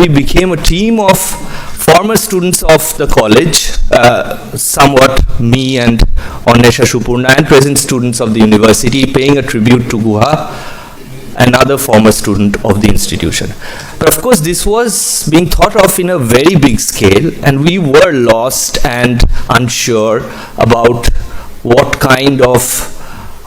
we became a team of former students of the college, somewhat me and Annesha Shupurna, and present students of the university, paying a tribute to Guha, another former student of the institution. But of course, this was being thought of in a very big scale, and we were lost and unsure about what kind of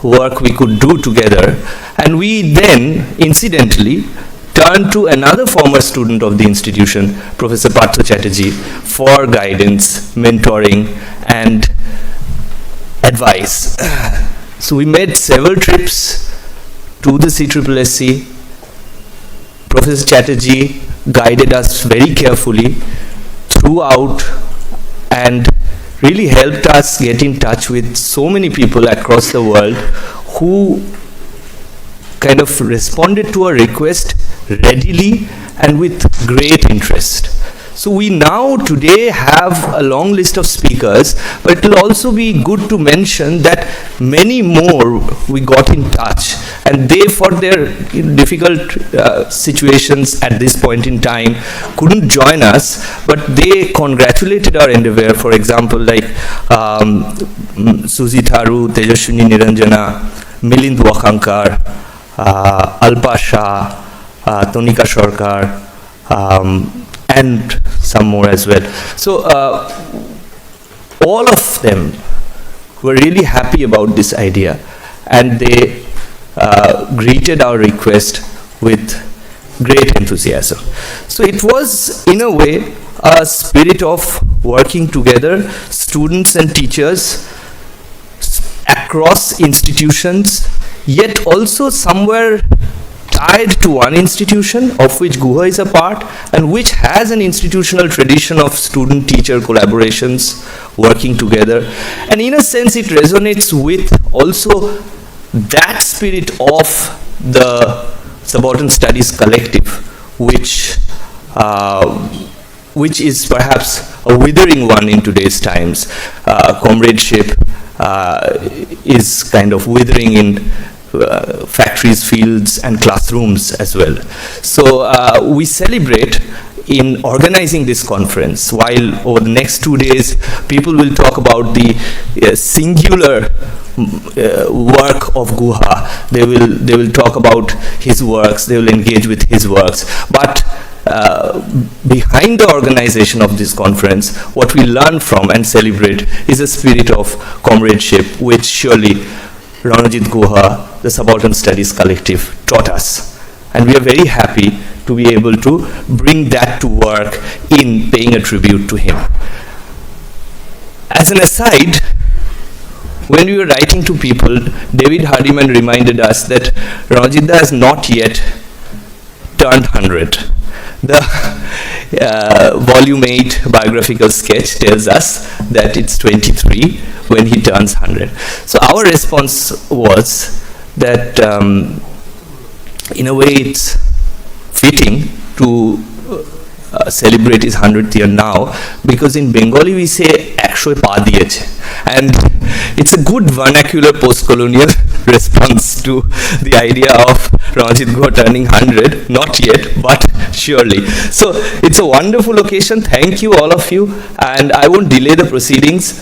work we could do together. And we then, incidentally, turned to another former student of the institution, Professor Partha Chatterjee, for guidance, mentoring, and advice. So we made several trips to the CSSC. Professor Chatterjee guided us very carefully throughout and really helped us get in touch with so many people across the world who kind of responded to our request readily and with great interest. So we now today have a long list of speakers, but it will also be good to mention that many more we got in touch, and they, for their difficult situations at this point in time, couldn't join us, but they congratulated our endeavor. For example, like Suzy Tharu, Tejaswini Niranjana, Milind Wakankar, Alpa Shah, Tonika Sarkar, and some more as well. So all of them were really happy about this idea, and they greeted our request with great enthusiasm. So it was, in a way, a spirit of working together, students and teachers across institutions, yet also somewhere tied to one institution of which Guha is a part, and which has an institutional tradition of student-teacher collaborations working together. And in a sense, it resonates with also that spirit of the Subaltern Studies Collective, which is perhaps a withering one in today's times. Comradeship is kind of withering in factories, fields, and classrooms as well. So we celebrate in organizing this conference, while over the next 2 days people will talk about the singular work of Guha. They will talk about his works, they will engage with his works, but behind the organization of this conference, what we learn from and celebrate is a spirit of comradeship, which surely Ranajit Guha, the Subaltern Studies Collective, taught us. And we are very happy to be able to bring that to work in paying a tribute to him. As an aside, when we were writing to people, David Hardiman reminded us that Ranajit has not yet turned 100. The volume 8 biographical sketch tells us that it's 23 when he turns 100. So our response was that in a way it's fitting to celebrate his 100th year now, because in Bengali we say "Ekshoy pa diyeche," and it's a good vernacular post-colonial response to the idea of Ranajit Guha turning 100, not yet, but surely. So it's a wonderful occasion. Thank you, all of you, and I won't delay the proceedings.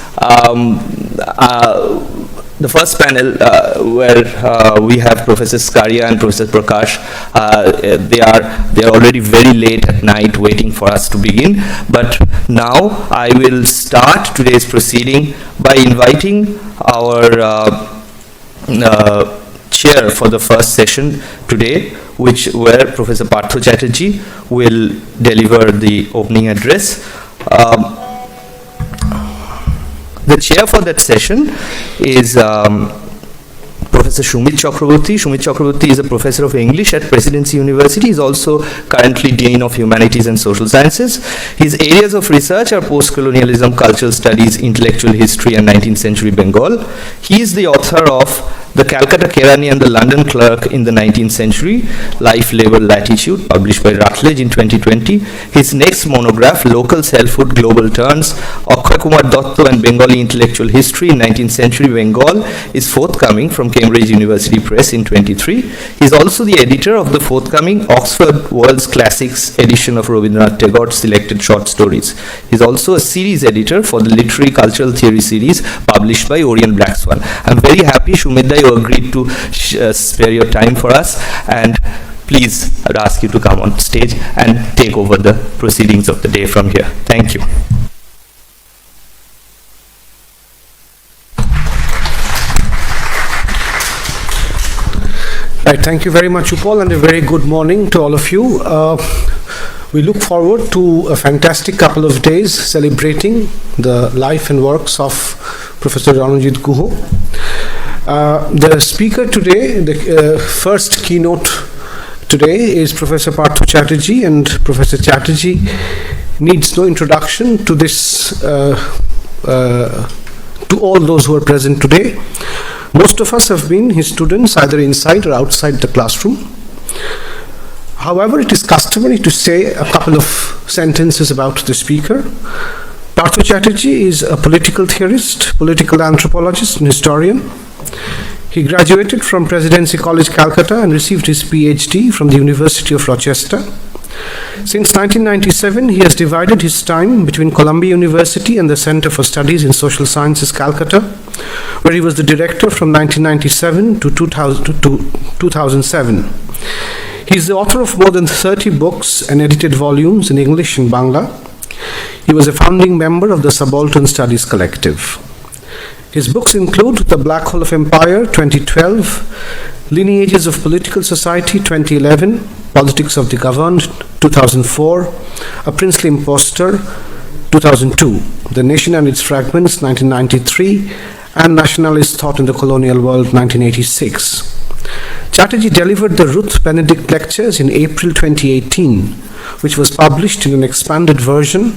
The first panel, where we have Professor Skaria and Professor Prakash, they are already very late at night waiting for us to begin. But now I will start today's proceeding by inviting our chair for the first session today, where Professor Partha Chatterjee will deliver the opening address. The chair for that session is Professor Shumit Chakraborty. Shumit Chakraborty is a professor of English at Presidency University. He is also currently Dean of Humanities and Social Sciences. His areas of research are post-colonialism, cultural studies, intellectual history, and 19th century Bengal. He is the author of The Calcutta Kerani and the London Clerk in the 19th Century, Life, Labour, Latitude, published by Routledge in 2020. His next monograph, Local Selfhood, Global Turns, Akshay Kumar Dotto and Bengali Intellectual History in 19th Century Bengal, is forthcoming from Cambridge University Press in 23. He is also the editor of the forthcoming Oxford World's Classics edition of Rabindranath Tagore's selected short stories. He is also a series editor for the Literary Cultural Theory series published by Orient Black Swan. I'm very happy, Shumedda, you agreed to spare your time for us, and please, I'd ask you to come on stage and take over the proceedings of the day from here. Thank you. Right, thank you very much, Upal, and a very good morning to all of you. We look forward to a fantastic couple of days celebrating the life and works of Professor Ranajit Guha. The speaker today, the first keynote today, is Professor Partha Chatterjee, and Professor Chatterjee needs no introduction to this, to all those who are present today. Most of us have been his students, either inside or outside the classroom. However, it is customary to say a couple of sentences about the speaker. Partha Chatterjee is a political theorist, political anthropologist, and historian. He graduated from Presidency College, Calcutta, and received his PhD from the University of Rochester. Since 1997, he has divided his time between Columbia University and the Center for Studies in Social Sciences, Calcutta, where he was the director from 1997 to 2007. He is the author of more than 30 books and edited volumes in English and Bangla. He was a founding member of the Subaltern Studies Collective. His books include The Black Hole of Empire, 2012, Lineages of Political Society, 2011, Politics of the Governed, 2004, A Princely Impostor, 2002, The Nation and Its Fragments, 1993, and Nationalist Thought in the Colonial World, 1986. Chatterjee delivered the Ruth Benedict Lectures in April 2018, which was published in an expanded version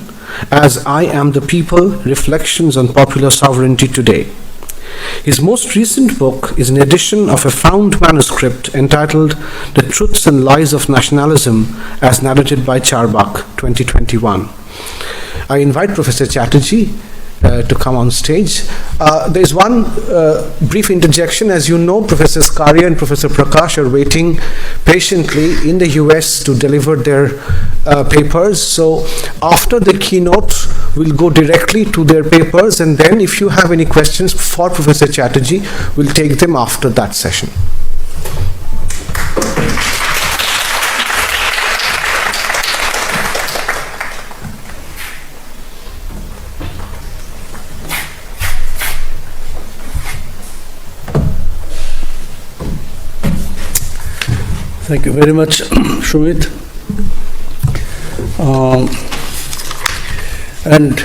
as I Am the People, Reflections on Popular Sovereignty Today. His most recent book is an edition of a found manuscript entitled The Truths and Lies of Nationalism as narrated by Charbak, 2021. I invite Professor Chatterjee to come on stage. There is one brief interjection. As you know, Professor Skaria and Professor Prakash are waiting patiently in the US to deliver their papers. So after the keynote, we'll go directly to their papers, and then if you have any questions for Professor Chatterjee, we'll take them after that session. Thank you very much, Shumit. And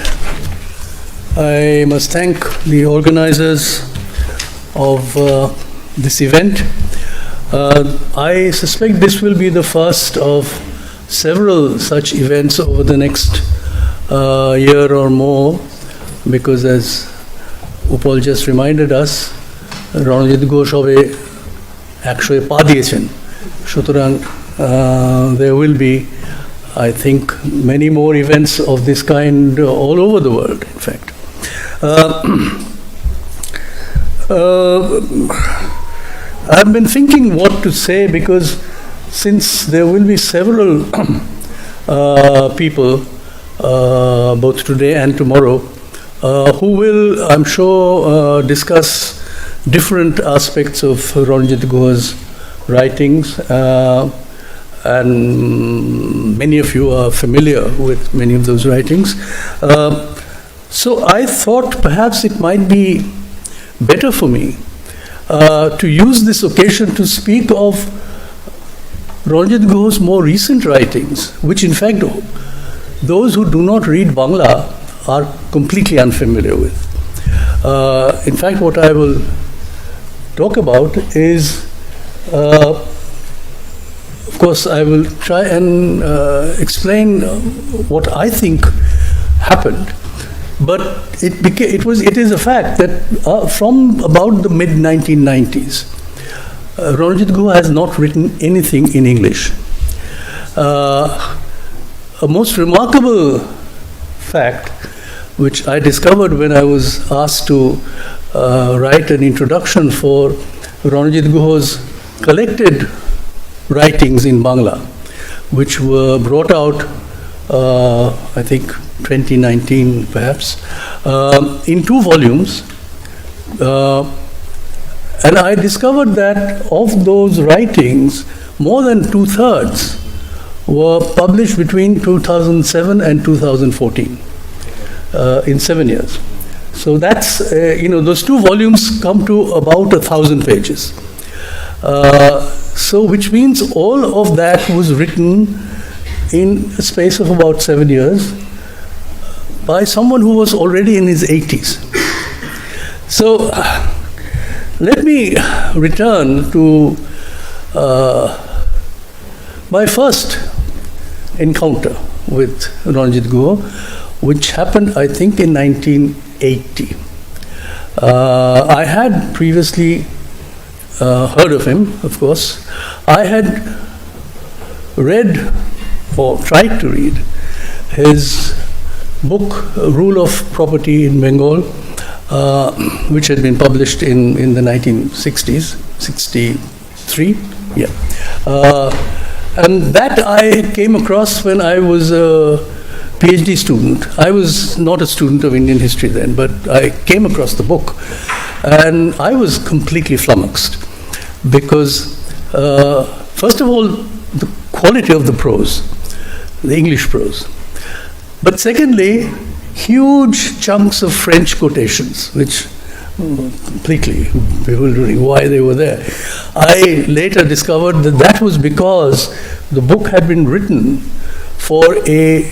I must thank the organizers of this event. I suspect this will be the first of several such events over the next year or more, because as Upal just reminded us, Ranajit Guha shobe 100 পা দিয়েছেন। সুতরাং there will be, I think, many more events of this kind all over the world, in fact. I've been thinking what to say, because since there will be several people, both today and tomorrow, who will, I'm sure, discuss different aspects of Ranajit Guha's writings, and many of you are familiar with many of those writings. So I thought perhaps it might be better for me to use this occasion to speak of Ranajit Guha's more recent writings, which in fact those who do not read Bangla are completely unfamiliar with. In fact, what I will talk about is, of course, I will try and explain what I think happened. But it is a fact that from about the mid-1990s, Ranajit Guha has not written anything in English. A most remarkable fact, which I discovered when I was asked to write an introduction for Ranajit Guha's collected writings in Bangla, which were brought out, I think, 2019 perhaps, in 2 volumes. And I discovered that of those writings, more than 2/3 were published between 2007 and 2014, in 7 years. So that's, those 2 volumes come to about 1,000 pages. So which means all of that was written in a space of about 7 years by someone who was already in his 80s. So let me return to my first encounter with Ranajit Guha, which happened, I think, in 1980. I had previously heard of him, of course. I had read, or tried to read, his book, Rule of Property in Bengal, which had been published in the 1960s, 63, yeah. And that I came across when I was a PhD student. I was not a student of Indian history then, but I came across the book, and I was completely flummoxed because, first of all, the quality of the prose, the English prose. But secondly, huge chunks of French quotations, which completely bewildering why they were there. I later discovered that that was because the book had been written for a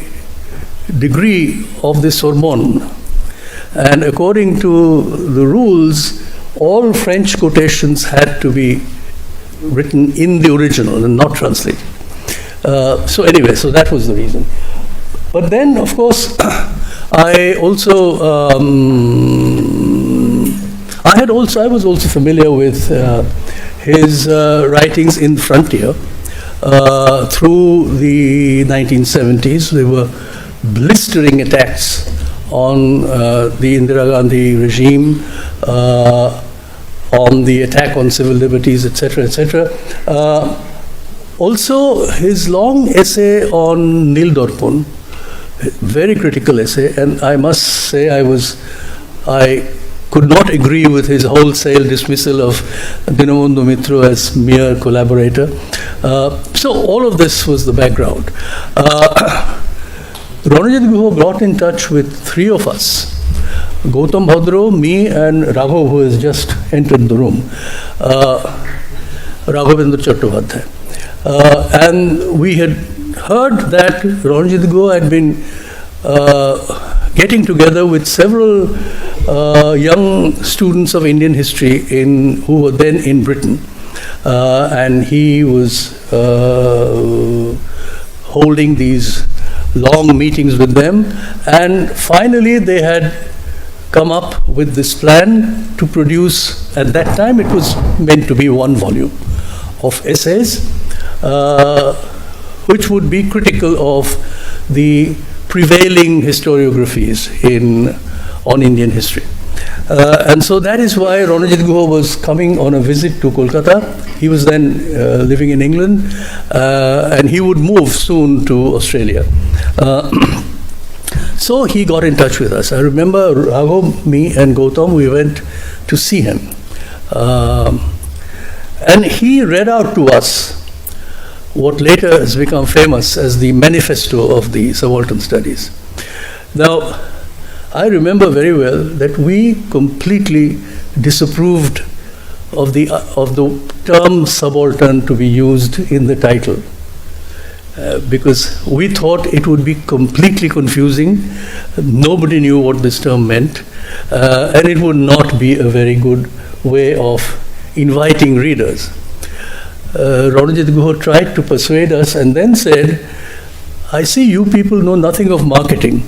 degree of the Sorbonne. And according to the rules, all French quotations had to be written in the original and not translated. So anyway, so that was the reason. But then, of course, I was also familiar with his writings in Frontier through the 1970s. There were blistering attacks on the Indira Gandhi regime, on the attack on civil liberties, etc., etc. Also, his long essay on Nil Dorpon, very critical essay, and I must say I could not agree with his wholesale dismissal of Dinabandhu Mitra as mere collaborator. So all of this was the background. Ranajit Guha got in touch with 3 of us, Gautam Bhadro, me, and Raghav, who has just entered the room, Raghavendra Chattopadhyay. And we had heard that Ranajit Guha had been getting together with several young students of Indian history who were then in Britain. And he was holding these long meetings with them. And finally, they had come up with this plan to produce, at that time, it was meant to be 1 volume of essays, which would be critical of the prevailing historiographies on Indian history. And so that is why Ranajit Guha was coming on a visit to Calcutta. He was then living in England, and he would move soon to Australia. So he got in touch with us. I remember Raghav, me, and Gautam, we went to see him. And he read out to us what later has become famous as the manifesto of the subaltern studies. Now, I remember very well that we completely disapproved of the term subaltern to be used in the title, because we thought it would be completely confusing. Nobody knew what this term meant, and it would not be a very good way of inviting readers. Ranajit Guha tried to persuade us and then said, "I see you people know nothing of marketing.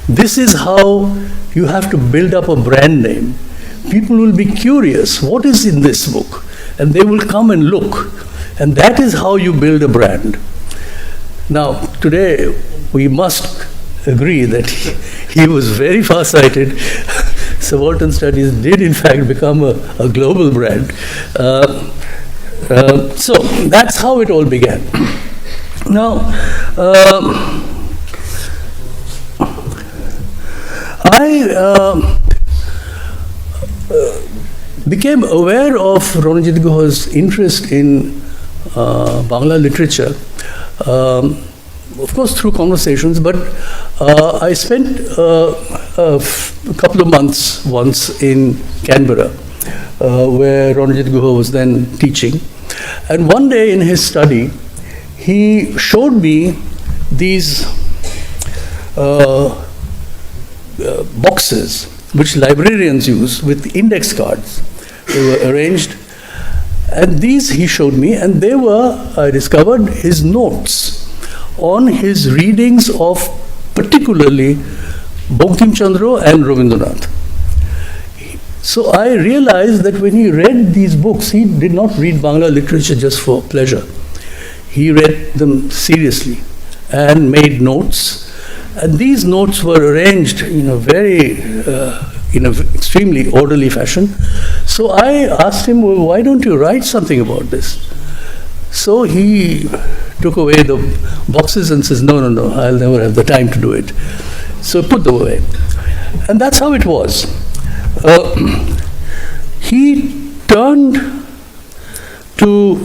This is how you have to build up a brand name. People will be curious, what is in this book? And they will come and look. And that is how you build a brand. Now, today, we must agree that he was very far-sighted. Subaltern Studies did, in fact, become a global brand. So, that's how it all began. Now, I became aware of Ranajit Guha's interest in Bangla literature, of course through conversations, but I spent a couple of months once in Canberra, where Ranajit Guha was then teaching. And one day in his study, he showed me these boxes which librarians use with index cards. They were arranged, and these he showed me, and they were, I discovered, his notes on his readings of particularly Bankim Chandra and Rabindranath. So I realized that when he read these books, he did not read Bangla literature just for pleasure. He read them seriously and made notes. And these notes were arranged in a very, in an extremely orderly fashion. So I asked him, well, why don't you write something about this? So he took away the boxes and says, no, I'll never have the time to do it. So put them away. And that's how it was. He turned to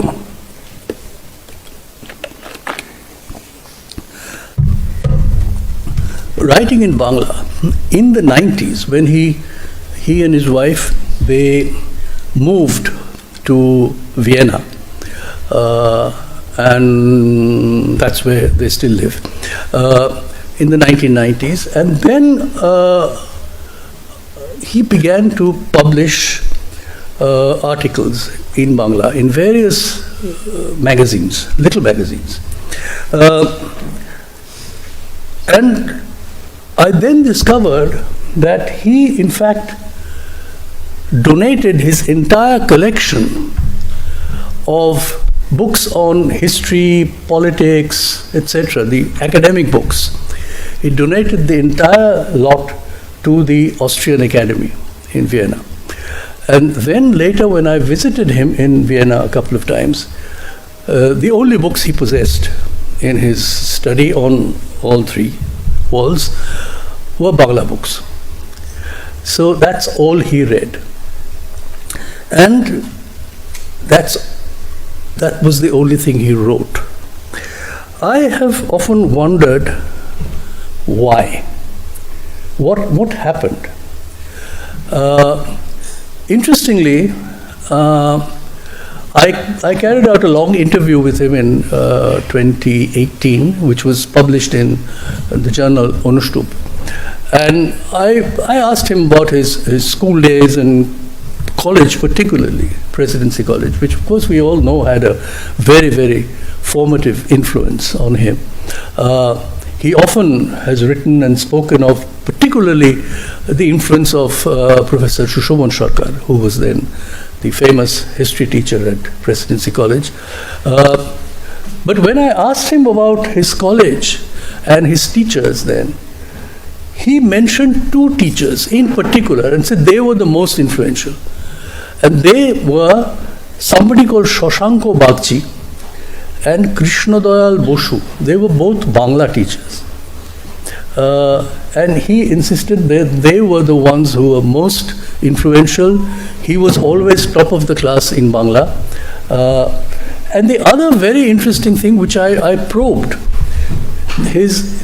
writing in Bangla in the 90s, when he and his wife, they moved to Vienna, and that's where they still live, in the 1990s. And then he began to publish articles in Bangla in various magazines, little magazines. And I then discovered that he, in fact, donated his entire collection of books on history, politics, etc., the academic books. He donated the entire lot to the Austrian Academy in Vienna. And then later, when I visited him in Vienna a couple of times, the only books he possessed in his study on all three walls were Bangla books. So that's all he read. And that was the only thing he wrote. I have often wondered why. What happened? Interestingly, I carried out a long interview with him in 2018, which was published in the journal Onustup. And I asked him about his school days and college, particularly Presidency College, which of course we all know had a very, very formative influence on him. He often has written and spoken of particularly the influence of Professor Sushomon Sarkar, who was then the famous history teacher at Presidency College. But when I asked him about his college and his teachers then, he mentioned two teachers in particular and said they were the most influential. And they were somebody called Shashanko Bagchi and Krishnadayal Bosu. They were both Bangla teachers. And he insisted that they were the ones who were most influential. He was always top of the class in Bangla. And the other very interesting thing which I probed, his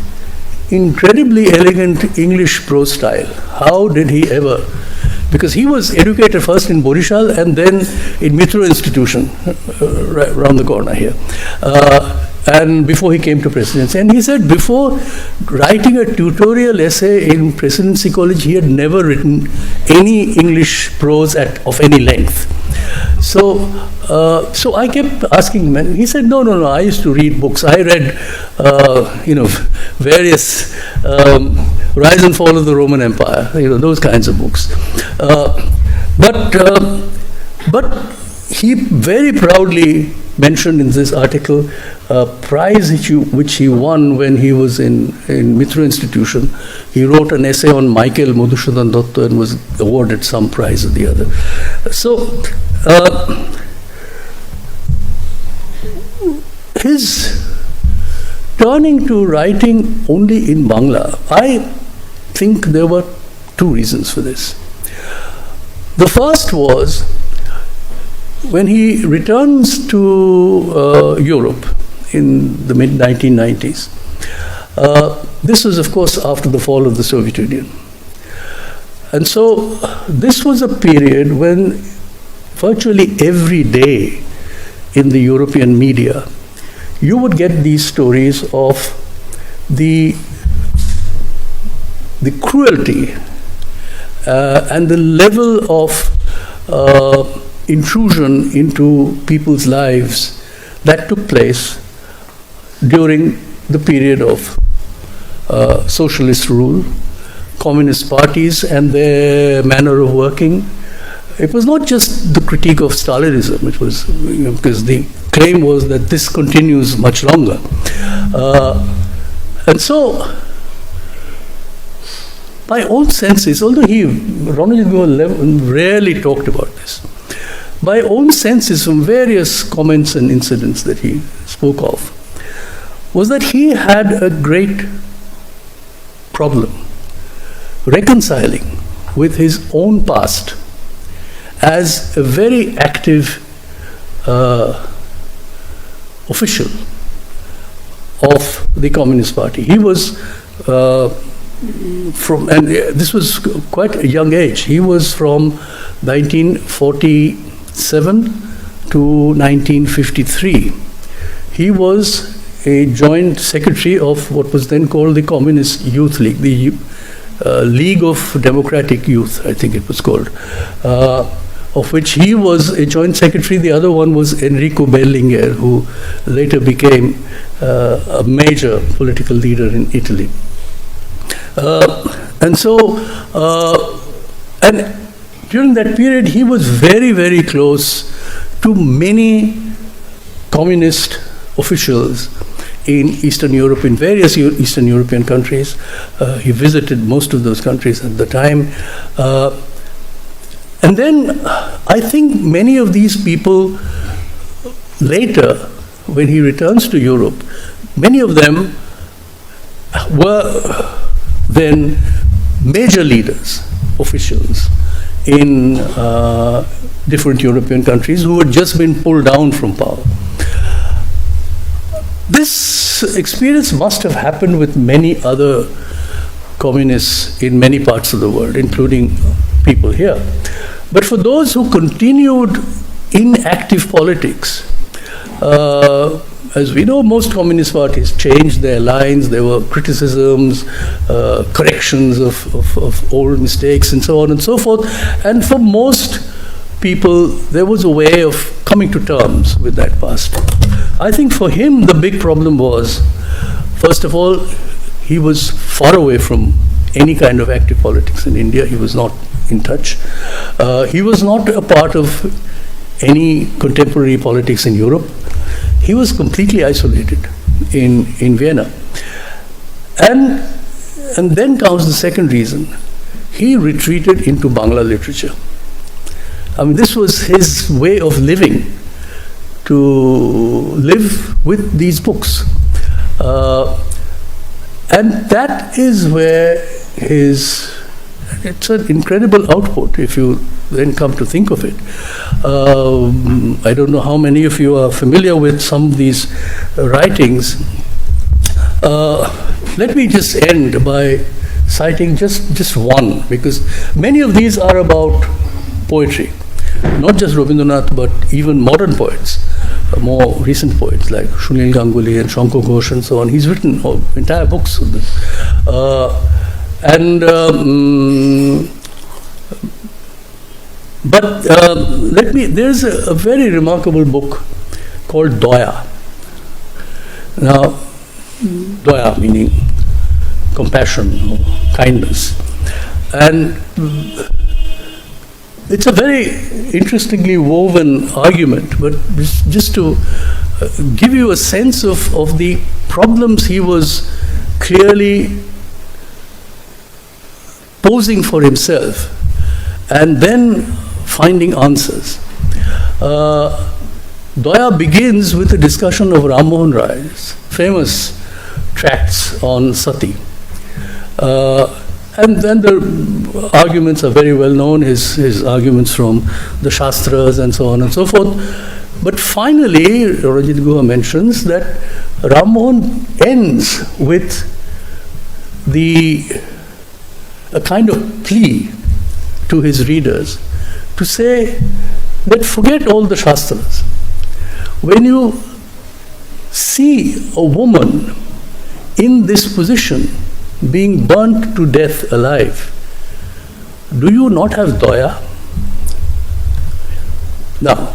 incredibly elegant English prose style. How did he ever? Because he was educated first in Borishal and then in Mitra Institution, right around the corner here. And before he came to Presidency. And he said before writing a tutorial essay in Presidency College, he had never written any English prose of any length. So I kept asking him, and he said, no, I used to read books. I read, various Rise and Fall of the Roman Empire, those kinds of books. But he very proudly mentioned in this article a prize which he won when he was in Mitra Institution. He wrote an essay on Michael Madhusudhan Datta and was awarded some prize or the other. So his turning to writing only in Bangla, I think there were two reasons for this. The first was when he returns to Europe in the mid-1990s. This was, of course, after the fall of the Soviet Union. And so this was a period when virtually every day in the European media, you would get these stories of the cruelty and the level of intrusion into people's lives that took place during the period of socialist rule, communist parties and their manner of working. It was not just the critique of Stalinism, it was because the claim was that this continues much longer. And so, by all senses, although Ranajit Guha rarely talked about this, by own senses from various comments and incidents that he spoke of, was that he had a great problem reconciling with his own past as a very active official of the Communist Party. He was and this was quite a young age. He was from 1947 to 1953. He was a joint secretary of what was then called the Communist Youth League, the League of Democratic Youth, I think it was called, of which he was a joint secretary. The other one was Enrico Berlinguer, who later became a major political leader in Italy. And so, and during that period, he was very, very close to many communist officials in Eastern Europe, in various Eastern European countries. He visited most of those countries at the time. And then I think many of these people later, when he returns to Europe, many of them were then major leaders, officials in different European countries who had just been pulled down from power. This experience must have happened with many other communists in many parts of the world, including people here. But for those who continued in active politics, as we know, most communist parties changed their lines. There were criticisms, corrections of old mistakes, and so on and so forth. And for most people, there was a way of coming to terms with that past. I think for him, the big problem was, first of all, he was far away from any kind of active politics in India. He was not in touch. He was not a part of any contemporary politics in Europe. He was completely isolated in Vienna. And then comes the second reason. He retreated into Bangla literature. I mean, this was his way of living, to live with these books. And that is where it's an incredible output if you then come to think of it. I don't know how many of you are familiar with some of these writings. Let me just end by citing just one, because many of these are about poetry. Not just Rabindranath, but even modern poets, more recent poets like Sunil Ganguly and Shankar Ghosh and so on. He's written entire books of this. There's a very remarkable book called Daya. Now, Daya meaning compassion or kindness. And it's a very interestingly woven argument, but just to give you a sense of the problems he was clearly posing for himself and then finding answers. Daya begins with a discussion of Ram Mohan Rai's famous tracts on sati. And then the arguments are very well known, his arguments from the Shastras and so on and so forth. But finally, Ranajit Guha mentions that Ram Mohan ends with a kind of plea to his readers to say that forget all the Shastras. When you see a woman in this position, being burnt to death alive, do you not have daya? Now,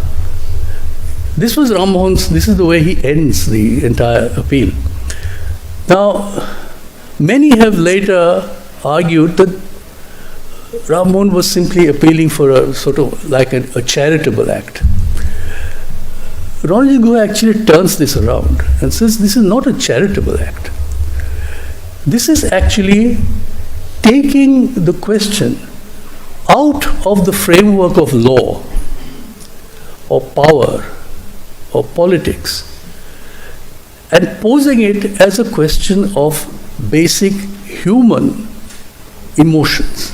this was Ram Mohan's, this is the way he ends the entire appeal. Now, many have later argued that Ram Mohan was simply appealing for a sort of like a charitable act. Ranajit Guha actually turns this around and says this is not a charitable act. This is actually taking the question out of the framework of law or power or politics and posing it as a question of basic human emotions.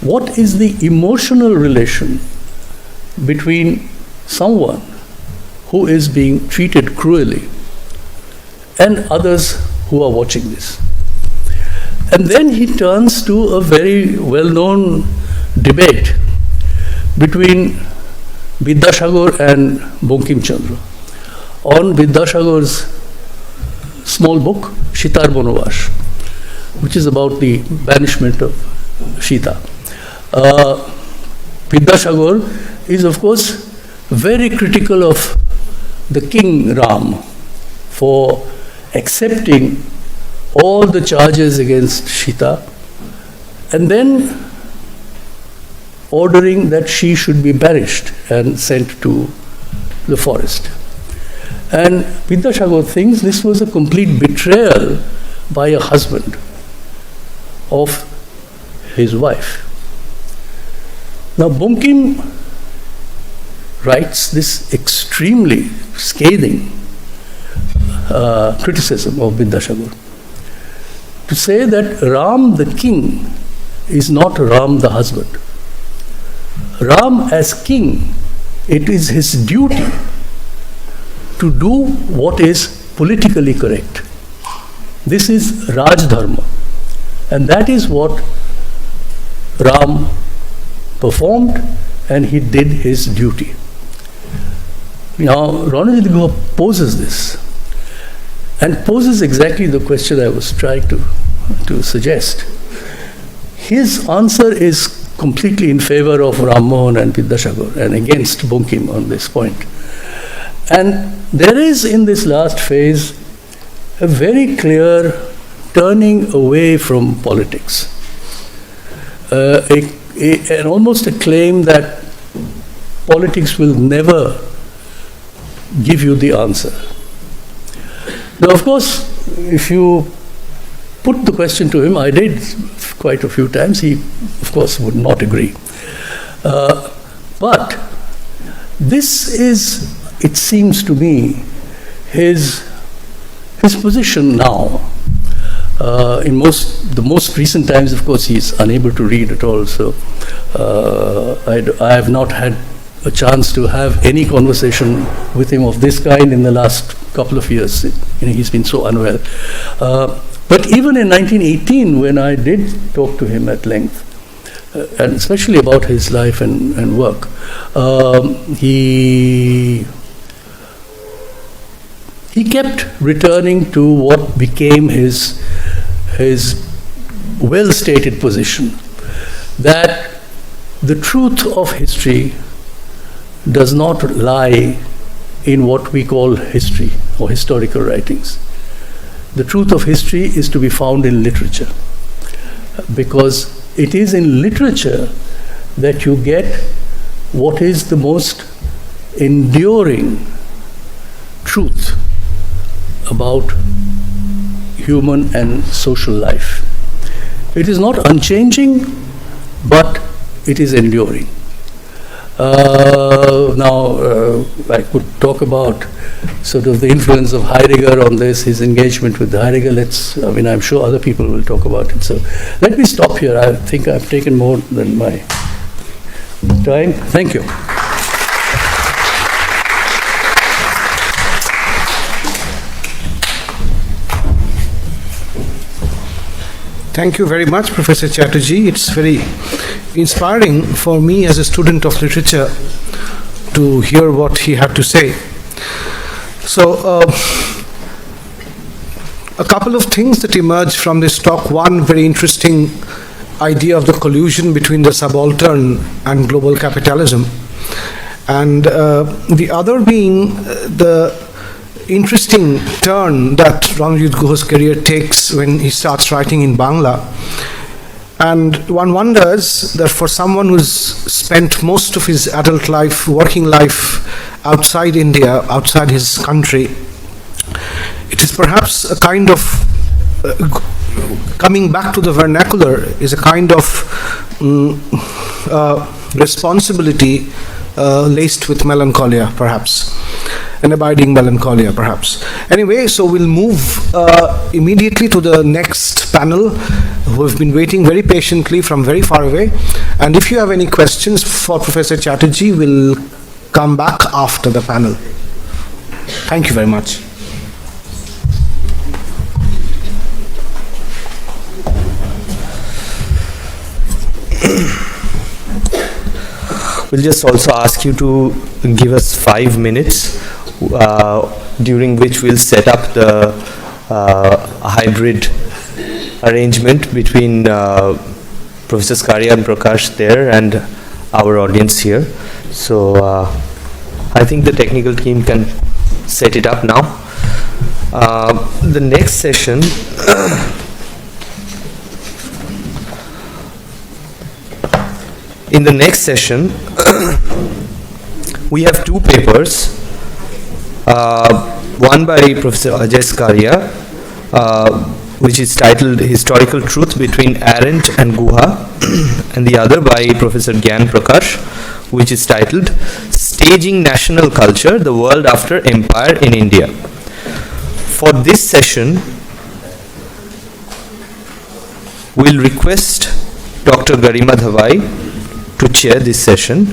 What is the emotional relation between someone who is being treated cruelly and others who are watching this? And then he turns to a very well-known debate between Vidyasagar and Bankim Chandra on Vidyasagar's small book, Shitar Bonavash, which is about the banishment of Sita. Vidyasagar is, of course, very critical of the king Ram for accepting all the charges against Sita and then ordering that she should be banished and sent to the forest. And Vidyasagar thinks this was a complete betrayal by a husband of his wife. Now, Bankim writes this extremely scathing criticism of Vidyasagar to say that Ram the king is not Ram the husband. Ram as king, it is his duty to do what is politically correct. This is Raj Dharma, and that is what Ram performed, and he did his duty. Now, Ranajit Guha poses this, and poses exactly the question I was trying to suggest. His answer is completely in favor of Ram Mohan and Vidyasagar and against Bankim on this point. And there is in this last phase a very clear turning away from politics, and almost a claim that politics will never give you the answer. Now, of course, if you put the question to him, I did quite a few times, he, of course, would not agree. But this is, it seems to me, his position now. In the most recent times, of course, he's unable to read at all, so I have not had a chance to have any conversation with him of this kind in the last couple of years. He's been so unwell. But even in 1918, when I did talk to him at length, and especially about his life and work, he kept returning to what became his well-stated position, that the truth of history does not lie in what we call history or historical writings. the truth of history is to be found in literature, because it is in literature that you get what is the most enduring truth about human and social life. It is not unchanging, but it is enduring. I could talk about sort of the influence of Heidegger on this, his engagement with Heidegger. I'm sure other people will talk about it. So let me stop here. I think I've taken more than my time. Thank you. Thank you very much, Professor Chatterjee. It's very inspiring for me as a student of literature to hear what he had to say. So, a couple of things that emerged from this talk. One, very interesting idea of the collusion between the subaltern and global capitalism. And the other being the interesting turn that Ranajit Guha's career takes when he starts writing in Bangla. And one wonders that for someone who's spent most of his adult life, working life outside India, outside his country, it is perhaps a kind of coming back to the vernacular is a kind of responsibility laced with melancholia, perhaps. An abiding melancholia, perhaps. Anyway, so we'll move immediately to the next panel, who have been waiting very patiently from very far away. And if you have any questions for Professor Chatterjee, we'll come back after the panel. Thank you very much. We'll just also ask you to give us 5 minutes, during which we'll set up the hybrid arrangement between Professor Skaria and Prakash there and our audience here. So I think the technical team can set it up now. The next session in the next session we have 2 papers, one by Professor Ajay Skaria, which is titled Historical Truth Between Arendt and Guha, and the other by Professor Gyan Prakash, which is titled Staging National Culture, the World After Empire in India. For this session, we'll request Dr. Garima Dhavai to chair this session.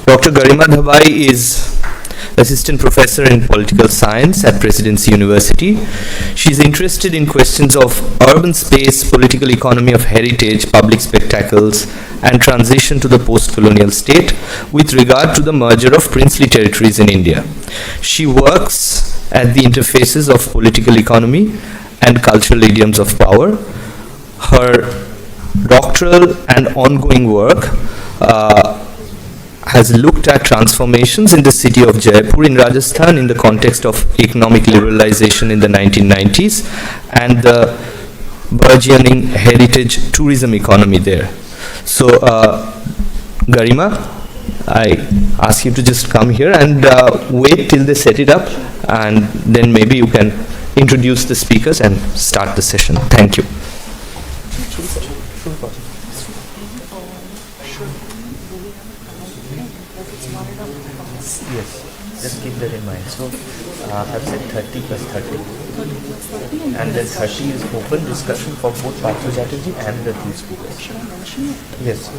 Dr. Garima Dhavai is Assistant Professor in Political Science at Presidency University. She is interested in questions of urban space, political economy of heritage, public spectacles, and transition to the post-colonial state with regard to the merger of princely territories in India. She works at the interfaces of political economy and cultural idioms of power. Her doctoral and ongoing work has looked at transformations in the city of Jaipur in Rajasthan in the context of economic liberalization in the 1990s and the burgeoning heritage tourism economy there. So, Garima, I ask you to just come here and wait till they set it up, and then maybe you can introduce the speakers and start the session. Thank you. Yes, just keep that in mind. So, I've said 30 plus 30. And then 30 is open discussion for both Partha Chatterjee and the two speakers. Yes.